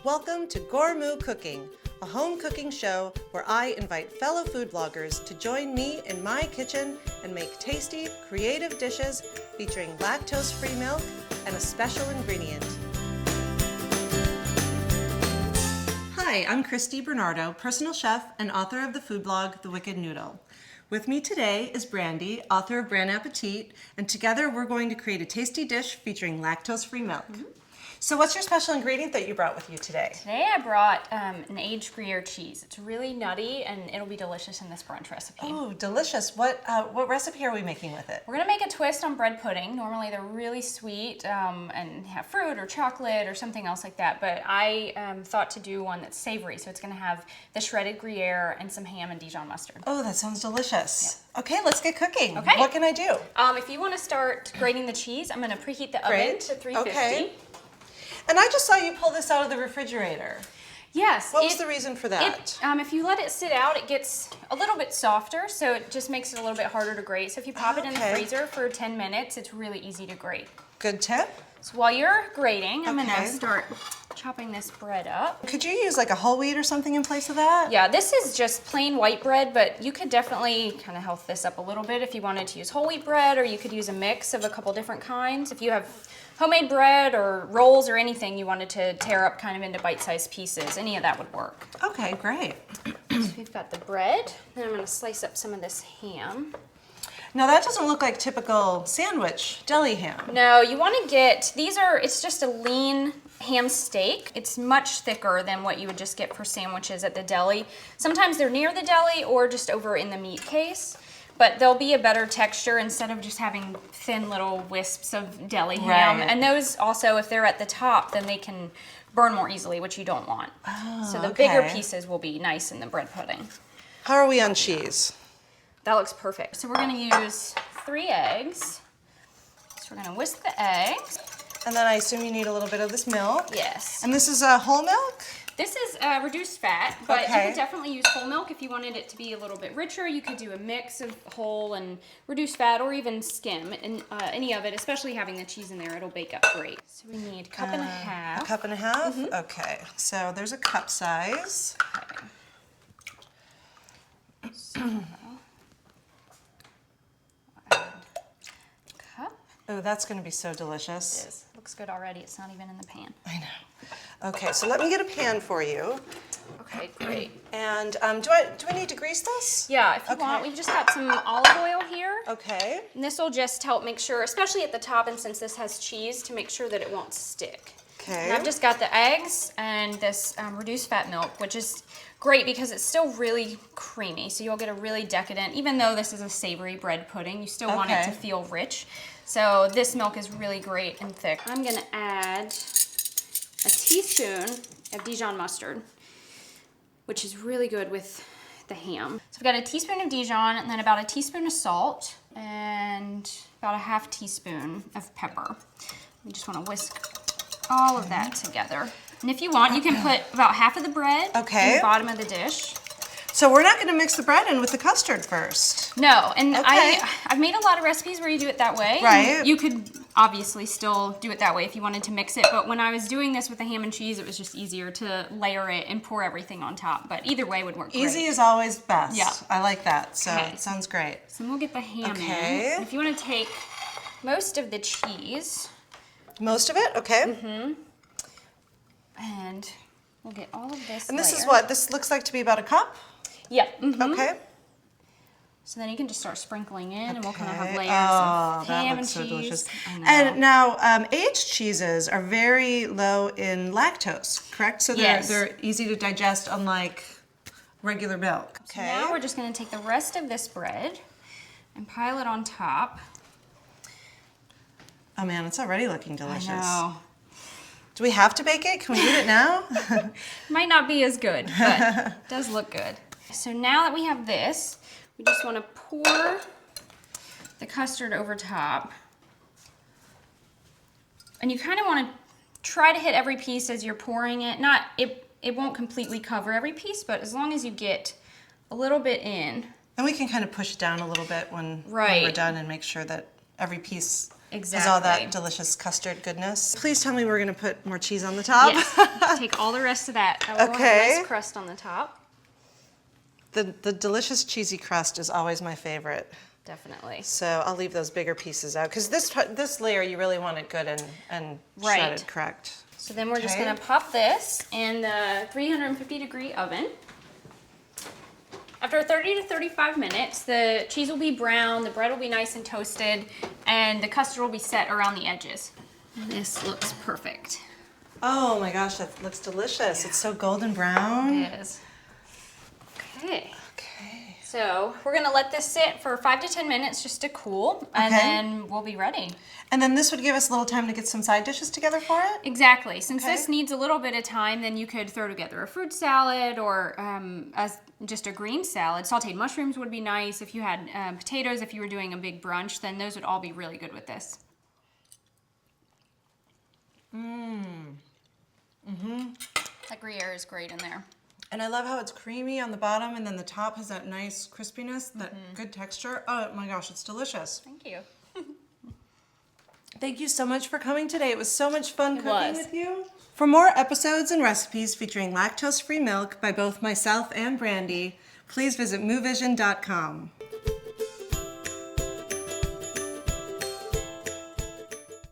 Welcome to Gourmet Cooking, a home cooking show where I invite fellow food bloggers to join me in my kitchen and make tasty, creative dishes featuring lactose-free milk and a special ingredient. Hi, I'm Christy Bernardo, personal chef and author of the food blog, The Wicked Noodle. With me today is Brandy, author of Brand Appetit, and together we're going to create a tasty dish featuring lactose-free milk. So what's your special ingredient that you brought with you today? Today I brought an aged Gruyere cheese. It's really nutty and it'll be delicious in this brunch recipe. Oh, delicious. What recipe are we making with it? We're gonna make a twist on bread pudding. Normally they're really sweet and have fruit or chocolate or something else like that, but I thought to do one that's savory, so it's gonna have the shredded Gruyere and some ham and Dijon mustard. Oh, that sounds delicious. Yep. Okay, let's get cooking. Okay. What can I do? If you wanna start grating the cheese, I'm gonna preheat the oven to 350. Okay. And I just saw you pull this out of the refrigerator. Yes. What was the reason for that? If you let it sit out, it gets a little bit softer, so it just makes it a little bit harder to grate. So if you pop it in the freezer for 10 minutes, it's really easy to grate. Good tip. So while you're grating, I'm gonna start chopping this bread up. Could you use like a whole wheat or something in place of that? Yeah, this is just plain white bread, but you could definitely kind of health this up a little bit if you wanted to use whole wheat bread, or you could use a mix of a couple different kinds. If you have homemade bread or rolls or anything you wanted to tear up kind of into bite-sized pieces, any of that would work. Okay, great. So we've got the bread, then I'm gonna slice up some of this ham. Now that doesn't look like typical sandwich deli ham. No, you wanna get, it's just a lean ham steak. It's much thicker than what you would just get for sandwiches at the deli. Sometimes they're near the deli or just over in the meat case, but they'll be a better texture instead of just having thin little wisps of deli ham. And those also, if they're at the top, then they can burn more easily, which you don't want. Oh, so the bigger pieces will be nice in the bread pudding. How are we on cheese? That looks perfect. So we're gonna use 3 eggs. So we're gonna whisk the eggs. And then I assume you need a little bit of this milk. Yes. And this is whole milk? This is reduced fat, but you could definitely use whole milk if you wanted it to be a little bit richer. You could do a mix of whole and reduced fat, or even skim, and any of it, especially having the cheese in there, it'll bake up great. So we need a cup and a half. A cup and a half? Okay, so there's a cup size. Okay. So, cup. Oh, that's gonna be so delicious. It is. Looks good already. It's not even in the pan. I know. Okay, so let me get a pan for you. Okay, great. And do I need to grease this? Yeah, if you want. We've just got some olive oil here. Okay. And this will just help make sure, especially at the top, and since this has cheese, to make sure that it won't stick. Okay. And I've just got the eggs and this reduced fat milk, which is great because it's still really creamy. So you'll get a really decadent, even though this is a savory bread pudding, you still want it to feel rich. So this milk is really great and thick. I'm gonna add a teaspoon of Dijon mustard, which is really good with the ham. So I've got a teaspoon of Dijon, and then about a teaspoon of salt, and about a half teaspoon of pepper. You just wanna whisk all of that together. And if you want, you can put about half of the bread in the bottom of the dish. So we're not going to mix the bread in with the custard first. No, and I've made a lot of recipes where you do it that way. Right. You could obviously still do it that way if you wanted to mix it, but when I was doing this with the ham and cheese, it was just easier to layer it and pour everything on top. But either way would work great. Easy is always best. Yeah. I like that, so it sounds great. So we'll get the ham in. And if you want to take most of the cheese. Most of it? Okay. And we'll get all of this And this is what? This looks like to be about a cup? Yeah. Okay. So then you can just start sprinkling in, and we'll kind of have layers of ham and cheese. So delicious. And now, aged cheeses are very low in lactose, correct? So they're easy to digest, unlike regular milk. Okay. So now we're just going to take the rest of this bread and pile it on top. Oh man, it's already looking delicious. I know. Do we have to bake it? Can we eat it now? Might not be as good, but it does look good. So now that we have this, we just want to pour the custard over top. And you kind of want to try to hit every piece as you're pouring it. It won't completely cover every piece, but as long as you get a little bit in. And we can kind of push it down a little bit when we're done and make sure that every piece Exactly. Has all that delicious custard goodness. Please tell me we're gonna put more cheese on the top. Yes. Take all the rest of that. That will have a nice crust on the top. The delicious cheesy crust is always my favorite. Definitely. So I'll leave those bigger pieces out because this layer you really want it good and shredded, correct? So then we're just gonna pop this in the 350-degree oven. After 30 to 35 minutes, the cheese will be brown, the bread will be nice and toasted, and the custard will be set around the edges. And this looks perfect. Oh my gosh, that looks delicious. It's so golden brown. It is. Okay. So we're gonna let this sit for 5 to 10 minutes just to cool, and then we'll be ready. And then this would give us a little time to get some side dishes together for it? Exactly. Since this needs a little bit of time, then you could throw together a fruit salad or just a green salad. Sauteed mushrooms would be nice. If you had potatoes, if you were doing a big brunch, then those would all be really good with this. That Gruyere is great in there. And I love how it's creamy on the bottom and then the top has that nice crispiness, that good texture. Oh my gosh, it's delicious. Thank you. Thank you so much for coming today. It was so much fun cooking with you. For more episodes and recipes featuring lactose-free milk by both myself and Brandy, please visit moovision.com.